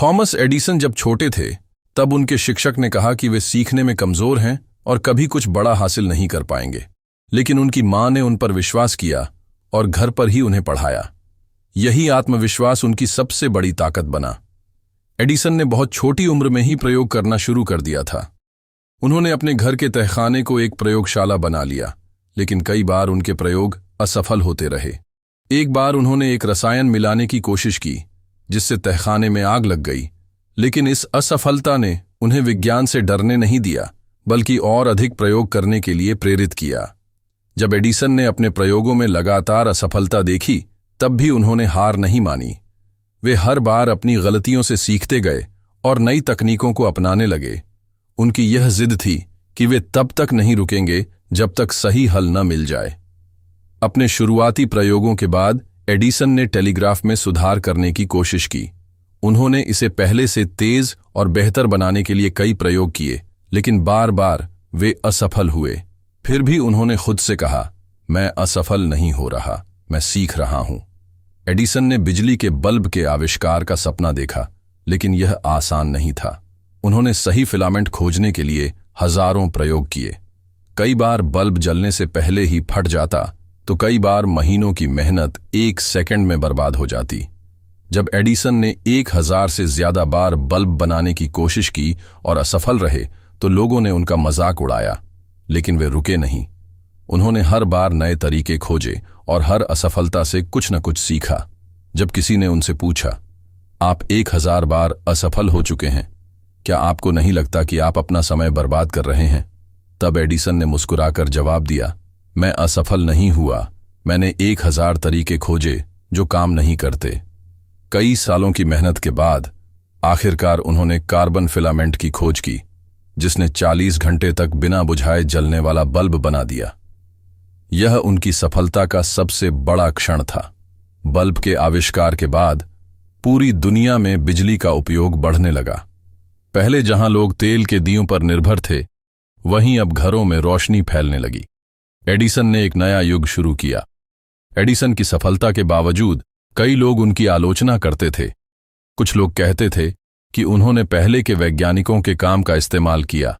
Thomas Edison जब छोटे थे तब उनके शिक्षक ने कहा कि वे सीखने में कमजोर हैं और कभी कुछ बड़ा हासिल नहीं कर पाएंगे। लेकिन उनकी मां ने उन पर विश्वास किया और घर पर ही उन्हें पढ़ाया। यही आत्मविश्वास उनकी सबसे बड़ी ताकत बना। एडिसन ने बहुत छोटी उम्र में ही प्रयोग करना शुरू कर दिया था। उन्होंने अपने घर के तहखाने को एक प्रयोगशाला बना लिया, लेकिन कई बार उनके प्रयोग असफल होते रहे। एक बार उन्होंने एक रसायन मिलाने की कोशिश की जिससे तहखाने में आग लग गई, लेकिन इस असफलता ने उन्हें विज्ञान से डरने नहीं दिया बल्कि और अधिक प्रयोग करने के लिए प्रेरित किया। जब एडिसन ने अपने प्रयोगों में लगातार असफलता देखी तब भी उन्होंने हार नहीं मानी। वे हर बार अपनी गलतियों से सीखते गए और नई तकनीकों को अपनाने लगे। उनकी यह जिद थी कि वे तब तक नहीं रुकेंगे जब तक सही हल न मिल जाए। अपने शुरुआती प्रयोगों के बाद एडिसन ने टेलीग्राफ में सुधार करने की कोशिश की। उन्होंने इसे पहले से तेज और बेहतर बनाने के लिए कई प्रयोग किए, लेकिन बार बार वे असफल हुए। फिर भी उन्होंने खुद से कहा, मैं असफल नहीं हो रहा, मैं सीख रहा हूं। एडिसन ने बिजली के बल्ब के आविष्कार का सपना देखा, लेकिन यह आसान नहीं था। उन्होंने सही फिलामेंट खोजने के लिए हजारों प्रयोग किए। कई बार बल्ब जलने से पहले ही फट जाता, तो कई बार महीनों की मेहनत 1 सेकंड में बर्बाद हो जाती। जब एडिसन ने 1000 से ज्यादा बार बल्ब बनाने की कोशिश की और असफल रहे तो लोगों ने उनका मजाक उड़ाया, लेकिन वे रुके नहीं। उन्होंने हर बार नए तरीके खोजे और हर असफलता से कुछ न कुछ सीखा। जब किसी ने उनसे पूछा, आप 1000 बार असफल हो चुके हैं, क्या आपको नहीं लगता कि आप अपना समय बर्बाद कर रहे हैं? तब एडिसन ने मुस्कुराकर जवाब दिया, मैं असफल नहीं हुआ, मैंने 1000 तरीके खोजे जो काम नहीं करते। कई सालों की मेहनत के बाद आखिरकार उन्होंने कार्बन फिलामेंट की खोज की, जिसने 40 घंटे तक बिना बुझाए जलने वाला बल्ब बना दिया। यह उनकी सफलता का सबसे बड़ा क्षण था। बल्ब के आविष्कार के बाद पूरी दुनिया में बिजली का उपयोग बढ़ने लगा। पहले जहां लोग तेल के दियों पर निर्भर थे, वहीं अब घरों में रोशनी फैलने लगी। एडिसन ने एक नया युग शुरू किया। एडिसन की सफलता के बावजूद कई लोग उनकी आलोचना करते थे। कुछ लोग कहते थे कि उन्होंने पहले के वैज्ञानिकों के काम का इस्तेमाल किया,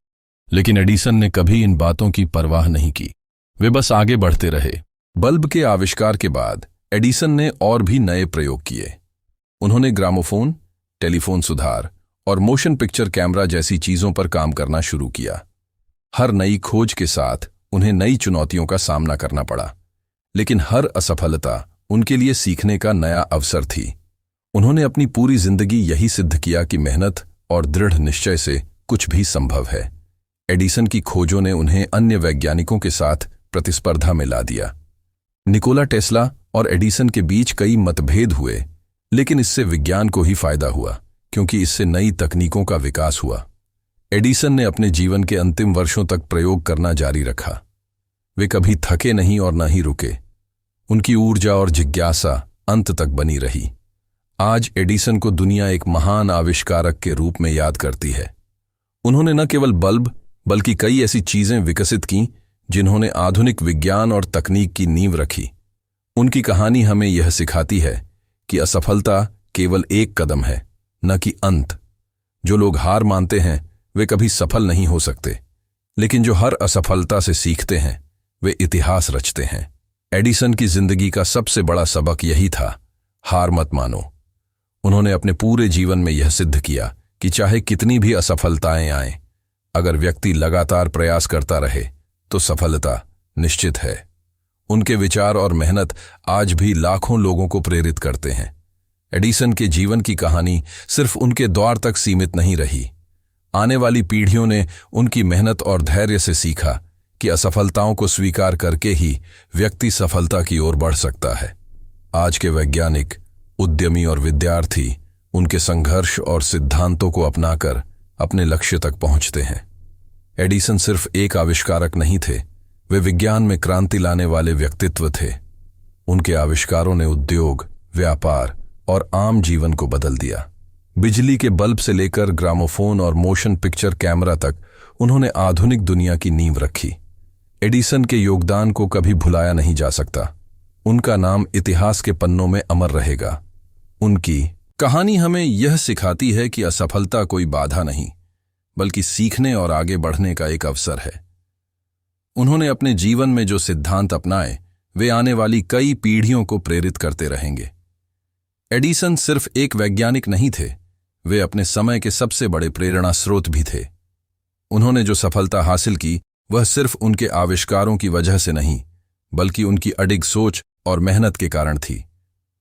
लेकिन एडिसन ने कभी इन बातों की परवाह नहीं की। वे बस आगे बढ़ते रहे। बल्ब के आविष्कार के बाद एडिसन ने और भी नए प्रयोग किए। उन्होंने ग्रामोफोन, टेलीफोन सुधार और मोशन पिक्चर कैमरा जैसी चीजों पर काम करना शुरू किया। हर नई खोज के साथ उन्हें नई चुनौतियों का सामना करना पड़ा, लेकिन हर असफलता उनके लिए सीखने का नया अवसर थी। उन्होंने अपनी पूरी जिंदगी यही सिद्ध किया कि मेहनत और दृढ़ निश्चय से कुछ भी संभव है। एडिसन की खोजों ने उन्हें अन्य वैज्ञानिकों के साथ प्रतिस्पर्धा में ला दिया। निकोला टेस्ला और एडिसन के बीच कई मतभेद हुए, लेकिन इससे विज्ञान को ही फायदा हुआ, क्योंकि इससे नई तकनीकों का विकास हुआ। एडिसन ने अपने जीवन के अंतिम वर्षों तक प्रयोग करना जारी रखा। वे कभी थके नहीं और न ही रुके। उनकी ऊर्जा और जिज्ञासा अंत तक बनी रही। आज एडिसन को दुनिया एक महान आविष्कारक के रूप में याद करती है। उन्होंने न केवल बल्ब बल्कि कई ऐसी चीजें विकसित की जिन्होंने आधुनिक विज्ञान और तकनीक की नींव रखी। उनकी कहानी हमें यह सिखाती है कि असफलता केवल एक कदम है, न कि अंत। जो लोग हार मानते हैं वे कभी सफल नहीं हो सकते, लेकिन जो हर असफलता से सीखते हैं वे इतिहास रचते हैं। एडिसन की जिंदगी का सबसे बड़ा सबक यही था, हार मत मानो। उन्होंने अपने पूरे जीवन में यह सिद्ध किया कि चाहे कितनी भी असफलताएं आएं, अगर व्यक्ति लगातार प्रयास करता रहे तो सफलता निश्चित है। उनके विचार और मेहनत आज भी लाखों लोगों को प्रेरित करते हैं। एडिसन के जीवन की कहानी सिर्फ उनके दौर तक सीमित नहीं रही। आने वाली पीढ़ियों ने उनकी मेहनत और धैर्य से सीखा कि असफलताओं को स्वीकार करके ही व्यक्ति सफलता की ओर बढ़ सकता है। आज के वैज्ञानिक, उद्यमी और विद्यार्थी उनके संघर्ष और सिद्धांतों को अपनाकर अपने लक्ष्य तक पहुंचते हैं। एडिसन सिर्फ एक आविष्कारक नहीं थे, वे विज्ञान में क्रांति लाने वाले व्यक्तित्व थे। उनके आविष्कारों ने उद्योग, व्यापार और आम जीवन को बदल दिया। बिजली के बल्ब से लेकर ग्रामोफोन और मोशन पिक्चर कैमरा तक उन्होंने आधुनिक दुनिया की नींव रखी। एडिसन के योगदान को कभी भुलाया नहीं जा सकता। उनका नाम इतिहास के पन्नों में अमर रहेगा। उनकी कहानी हमें यह सिखाती है कि असफलता कोई बाधा नहीं, बल्कि सीखने और आगे बढ़ने का एक अवसर है। उन्होंने अपने जीवन में जो सिद्धांत अपनाए, वे आने वाली कई पीढ़ियों को प्रेरित करते रहेंगे। एडिसन सिर्फ एक वैज्ञानिक नहीं थे, वे अपने समय के सबसे बड़े प्रेरणा स्रोत भी थे। उन्होंने जो सफलता हासिल की, वह सिर्फ उनके आविष्कारों की वजह से नहीं, बल्कि उनकी अडिग सोच और मेहनत के कारण थी।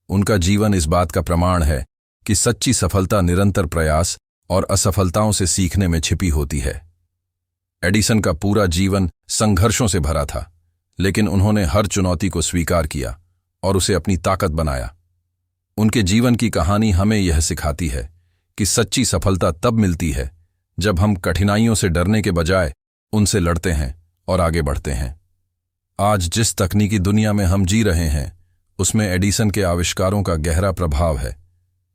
उनका जीवन इस बात का प्रमाण है कि सच्ची सफलता निरंतर प्रयास और असफलताओं से सीखने में छिपी होती है। एडिसन का पूरा जीवन संघर्षों से भरा था, लेकिन उन्होंने हर चुनौती को स्वीकार किया और उसे अपनी ताकत बनाया। उनके जीवन की कहानी हमें यह सिखाती है कि सच्ची सफलता तब मिलती है जब हम कठिनाइयों से डरने के बजाय उनसे लड़ते हैं और आगे बढ़ते हैं। आज जिस तकनीकी दुनिया में हम जी रहे हैं, उसमें एडिसन के आविष्कारों का गहरा प्रभाव है।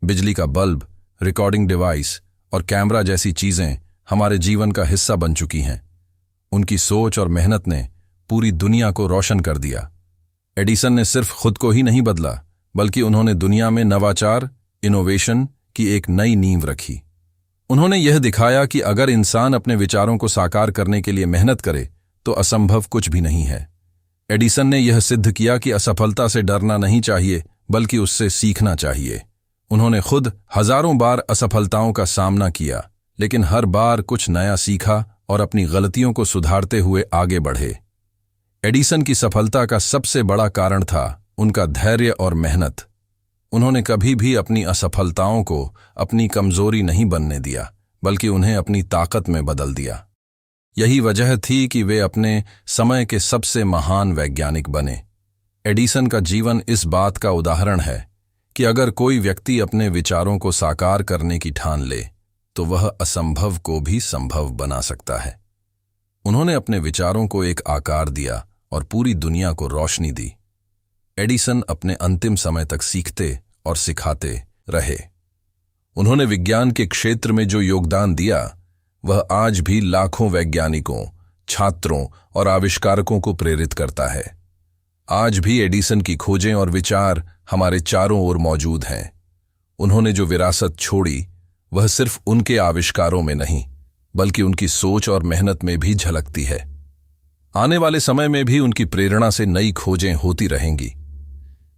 बिजली का बल्ब, रिकॉर्डिंग डिवाइस और कैमरा जैसी चीजें हमारे जीवन का हिस्सा बन चुकी हैं। उनकी सोच और मेहनत ने पूरी दुनिया को रोशन कर दिया। एडिसन ने सिर्फ खुद को ही नहीं बदला, बल्कि उन्होंने दुनिया में नवाचार, इनोवेशन की एक नई नींव रखी। उन्होंने यह दिखाया कि अगर इंसान अपने विचारों को साकार करने के लिए मेहनत करे, तो असंभव कुछ भी नहीं है। एडिसन ने यह सिद्ध किया कि असफलता से डरना नहीं चाहिए, बल्कि उससे सीखना चाहिए। उन्होंने खुद हजारों बार असफलताओं का सामना किया, लेकिन हर बार कुछ नया सीखा और अपनी गलतियों को सुधारते हुए आगे बढ़े। एडिसन की सफलता का सबसे बड़ा कारण था उनका धैर्य और मेहनत। उन्होंने कभी भी अपनी असफलताओं को अपनी कमजोरी नहीं बनने दिया, बल्कि उन्हें अपनी ताकत में बदल दिया। यही वजह थी कि वे अपने समय के सबसे महान वैज्ञानिक बने। एडिसन का जीवन इस बात का उदाहरण है कि अगर कोई व्यक्ति अपने विचारों को साकार करने की ठान ले, तो वह असंभव को भी संभव बना सकता है। उन्होंने अपने विचारों को एक आकार दिया और पूरी दुनिया को रोशनी दी। एडिसन अपने अंतिम समय तक सीखते और सिखाते रहे। उन्होंने विज्ञान के क्षेत्र में जो योगदान दिया, वह आज भी लाखों वैज्ञानिकों, छात्रों और आविष्कारकों को प्रेरित करता है। आज भी एडिसन की खोजें और विचार हमारे चारों ओर मौजूद हैं। उन्होंने जो विरासत छोड़ी, वह सिर्फ उनके आविष्कारों में नहीं, बल्कि उनकी सोच और मेहनत में भी झलकती है। आने वाले समय में भी उनकी प्रेरणा से नई खोजें होती रहेंगी।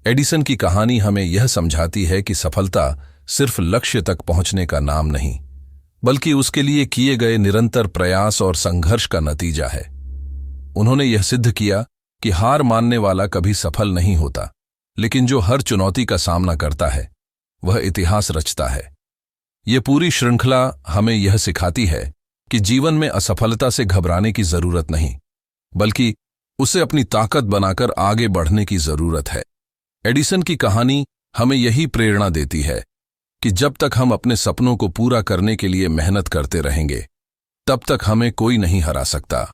एडिसन की कहानी हमें यह समझाती है कि सफलता सिर्फ लक्ष्य तक पहुंचने का नाम नहीं, बल्कि उसके लिए किए गए निरंतर प्रयास और संघर्ष का नतीजा है। उन्होंने यह सिद्ध किया कि हार मानने वाला कभी सफल नहीं होता, लेकिन जो हर चुनौती का सामना करता है, वह इतिहास रचता है। यह पूरी श्रृंखला हमें यह सिखाती है कि जीवन में असफलता से घबराने की जरूरत नहीं, बल्कि उसे अपनी ताकत बनाकर आगे बढ़ने की जरूरत है। एडिसन की कहानी हमें यही प्रेरणा देती है कि जब तक हम अपने सपनों को पूरा करने के लिए मेहनत करते रहेंगे, तब तक हमें कोई नहीं हरा सकता।